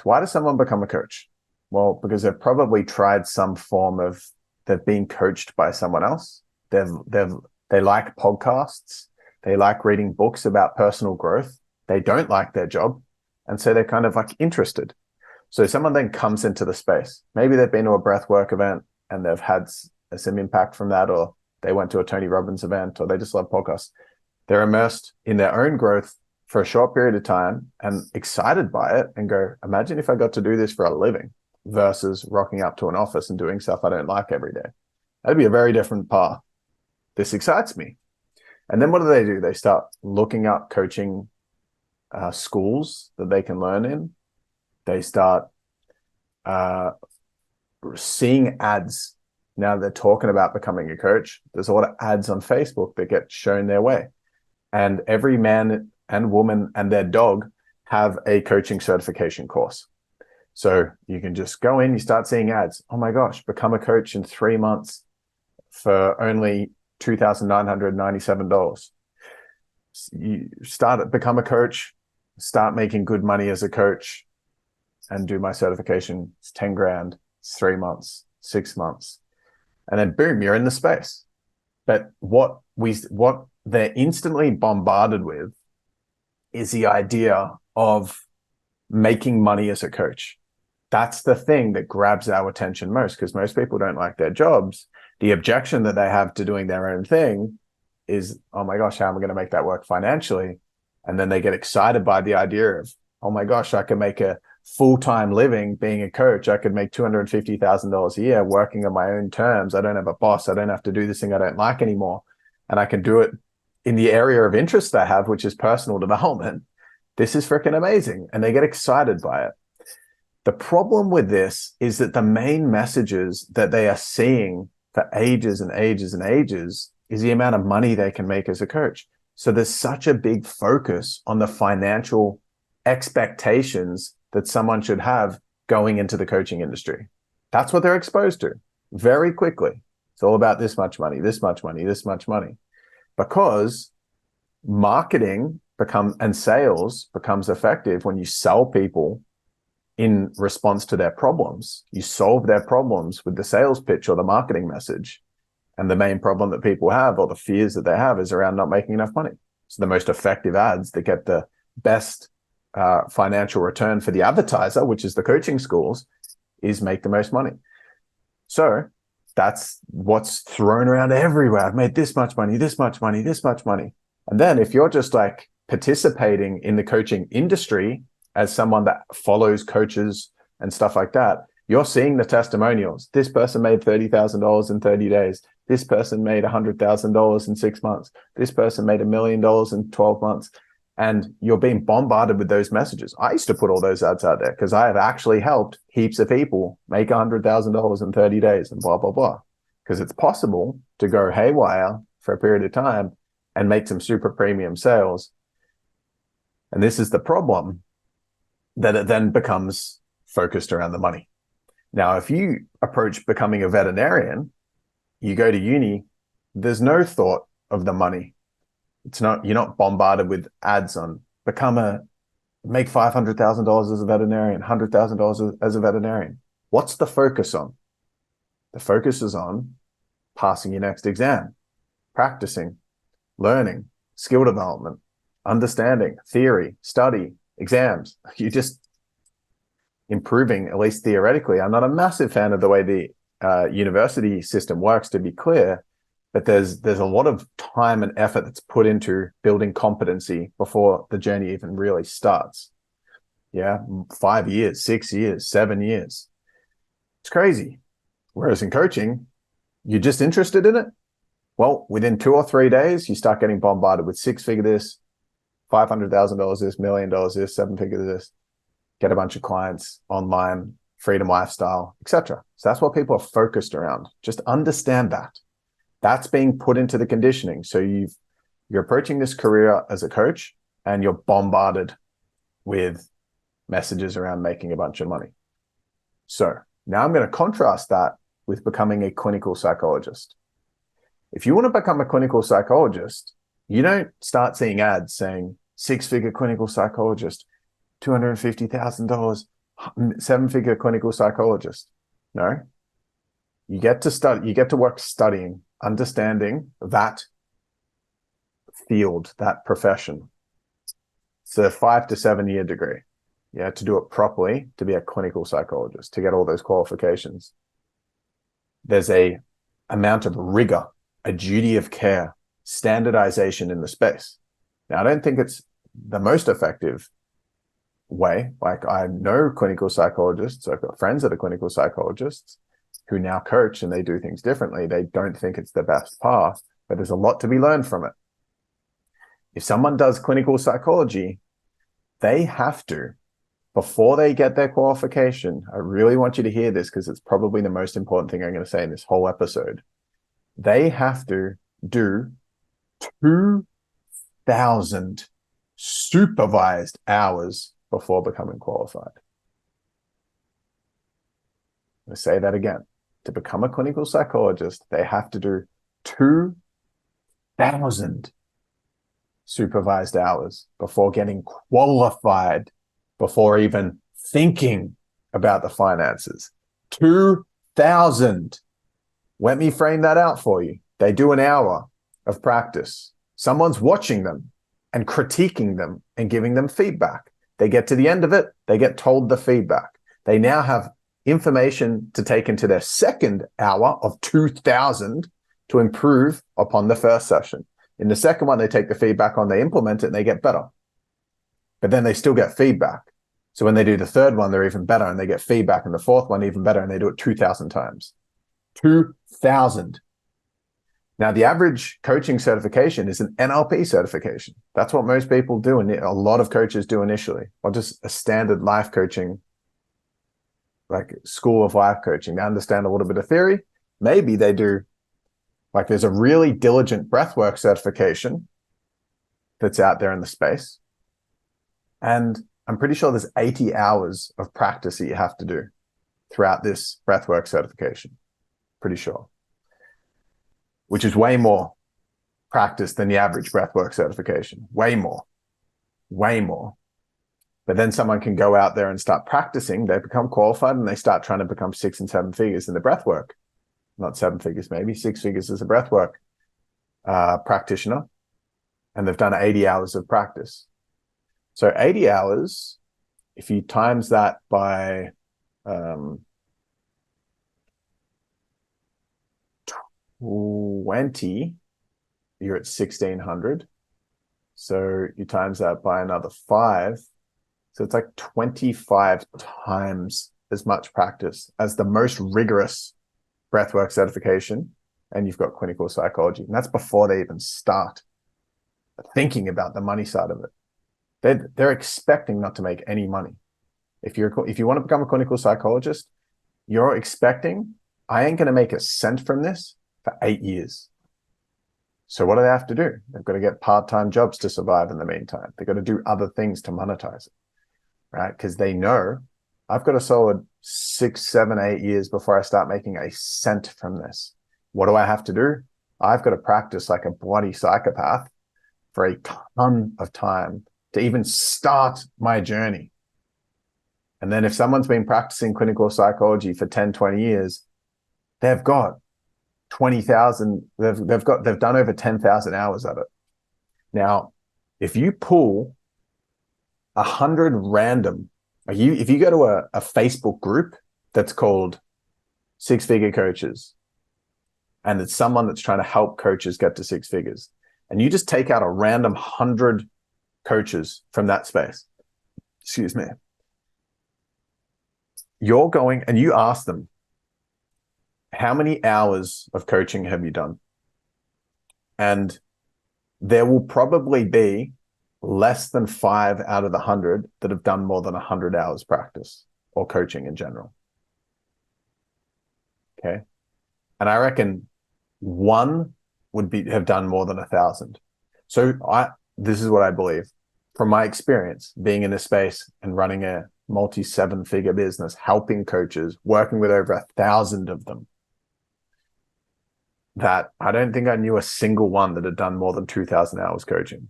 Why does someone become a coach? Well, because they've probably tried some form of, they've been coached by someone else. They like podcasts. They like reading books about personal growth. They don't like their job. And so they're kind of like interested. So someone then comes into the space. Maybe they've been to a breathwork event and they've had some impact from that, or they went to a Tony Robbins event, or they just love podcasts. They're immersed in their own growth for a short period of time and excited by it and go, imagine if I got to do this for a living versus rocking up to an office and doing stuff I don't like every day. That'd be a very different path. This excites me. And then what do? They start looking up coaching schools that they can learn in. They start seeing ads. Now they're talking about becoming a coach. There's a lot of ads on Facebook that get shown their way. And every man and woman and their dog have a coaching certification course. So you can just go in, you start seeing ads. Oh my gosh, become a coach in 3 months for only $2,997. You become a coach, start making good money as a coach, and do my certification. It's 10 grand, it's 3 months, 6 months. And then boom, you're in the space. But what they're instantly bombarded with is the idea of making money as a coach. That's the thing that grabs our attention most, because most people don't like their jobs. The objection that they have to doing their own thing is, oh my gosh, how am I going to make that work financially? And then they get excited by the idea of, oh my gosh, I can make a full-time living being a coach. I could make $250,000 a year working on my own terms. I don't have a boss. I don't have to do this thing I don't like anymore. And I can do it in the area of interest I have, which is personal development. This is freaking amazing. And they get excited by it. The problem with this is that the main messages that they are seeing for ages and ages and ages is the amount of money they can make as a coach. So there's such a big focus on the financial expectations that someone should have going into the coaching industry. That's what they're exposed to very quickly. It's all about this much money, this much money, this much money. Because marketing and sales becomes effective when you sell people in response to their problems. You solve their problems with the sales pitch or the marketing message. And the main problem that people have, or the fears that they have, is around not making enough money. So the most effective ads that get the best financial return for the advertiser, which is the coaching schools, is make the most money. So that's what's thrown around everywhere. I've made this much money, this much money, this much money. And then if you're just like participating in the coaching industry as someone that follows coaches and stuff like that, you're seeing the testimonials. This person made $30,000 in 30 days. This person made $100,000 in 6 months. This person made $1 million in 12 months. And you're being bombarded with those messages. I used to put all those ads out there because I have actually helped heaps of people make $100,000 in 30 days and blah, blah, blah. Because it's possible to go haywire for a period of time and make some super premium sales. And this is the problem, that it then becomes focused around the money. Now, if you approach becoming a veterinarian, you go to uni, there's no thought of the money. You're not bombarded with ads on make $500,000 as a veterinarian, $100,000 as a veterinarian. What's the focus on? The focus is on passing your next exam, practicing, learning, skill development, understanding, theory, study, exams. You're just improving, at least theoretically. I'm not a massive fan of the way the university system works, to be clear. But there's a lot of time and effort that's put into building competency before the journey even really starts. Yeah, 5 years, 6 years, 7 years. It's crazy. Whereas in coaching, you're just interested in it. Well, within 2 or 3 days, you start getting bombarded with six-figure this, $500,000 this, $1 million this, seven-figure this. Get a bunch of clients online, freedom lifestyle, etc. So that's what people are focused around. Just understand that. That's being put into the conditioning. So you're approaching this career as a coach and you're bombarded with messages around making a bunch of money. So now I'm going to contrast that with becoming a clinical psychologist. If you want to become a clinical psychologist, you don't start seeing ads saying 6-figure clinical psychologist, $250,000, seven-figure clinical psychologist. No, you get to study, you get to work studying, understanding that field, that profession. It's a 5 to 7 year degree. Yeah, to do it properly, to be a clinical psychologist, to get all those qualifications. There's a amount of rigor, a duty of care, standardization in the space. Now, I don't think it's the most effective way. Like, I know clinical psychologists, I've got friends that are clinical psychologists who now coach and they do things differently. They don't think it's the best path, but there's a lot to be learned from it. If someone does clinical psychology, they have to, before they get their qualification, I really want you to hear this because it's probably the most important thing I'm going to say in this whole episode. They have to do 2,000 supervised hours before becoming qualified. I'm going to say that again. To become a clinical psychologist, they have to do 2,000 supervised hours before getting qualified, before even thinking about the finances. 2,000. Let me frame that out for you. They do an hour of practice. Someone's watching them and critiquing them and giving them feedback. They get to the end of it, they get told the feedback. They now have information to take into their second hour of 2,000 to improve upon the first session. In the second one, they take the feedback on, they implement it, and they get better. But then they still get feedback. So when they do the third one, they're even better, and they get feedback, and the fourth one even better, and they do it 2,000 times. 2,000. Now, the average coaching certification is an NLP certification. That's what most people do, and a lot of coaches do initially, or just a standard life coaching, like school of life coaching. They understand a little bit of theory. Maybe they do, like, there's a really diligent breathwork certification that's out there in the space. And I'm pretty sure there's 80 hours of practice that you have to do throughout this breathwork certification. Pretty sure. Which is way more practice than the average breathwork certification. Way more. Way more. But then someone can go out there and start practicing. They become qualified and they start trying to become 6 and 7 figures in the breathwork. Not 7 figures, maybe 6 figures as a breathwork practitioner. And they've done 80 hours of practice. So 80 hours, if you times that by 20, you're at 1,600. So you times that by another 5. So it's like 25 times as much practice as the most rigorous breathwork certification. And you've got clinical psychology. And that's before they even start thinking about the money side of it. They're expecting not to make any money. If you want to become a clinical psychologist, you're expecting, I ain't going to make a cent from this for 8 years. So what do they have to do? They've got to get part-time jobs to survive in the meantime. They've got to do other things to monetize it, right? Because they know I've got a solid 6, 7, 8 years before I start making a cent from this. What do I have to do? I've got to practice like a bloody psychopath for a ton of time to even start my journey. And then if someone's been practicing clinical psychology for 10, 20 years, they've got 20,000, they've done over 10,000 hours of it. Now, if you pull 100 random, if you go to a Facebook group that's called 6-Figure Coaches, and it's someone that's trying to help coaches get to 6 figures, and you just take out a random 100 coaches from that space, excuse me, you're going and you ask them, how many hours of coaching have you done? And there will probably be less than 5 out of the 100 that have done more than 100 hours practice or coaching in general. Okay. And I reckon one would have done more than 1,000. So this is what I believe from my experience being in this space and running a multi-7-figure business, helping coaches, working with over 1,000 of them, that I don't think I knew a single one that had done more than 2,000 hours coaching.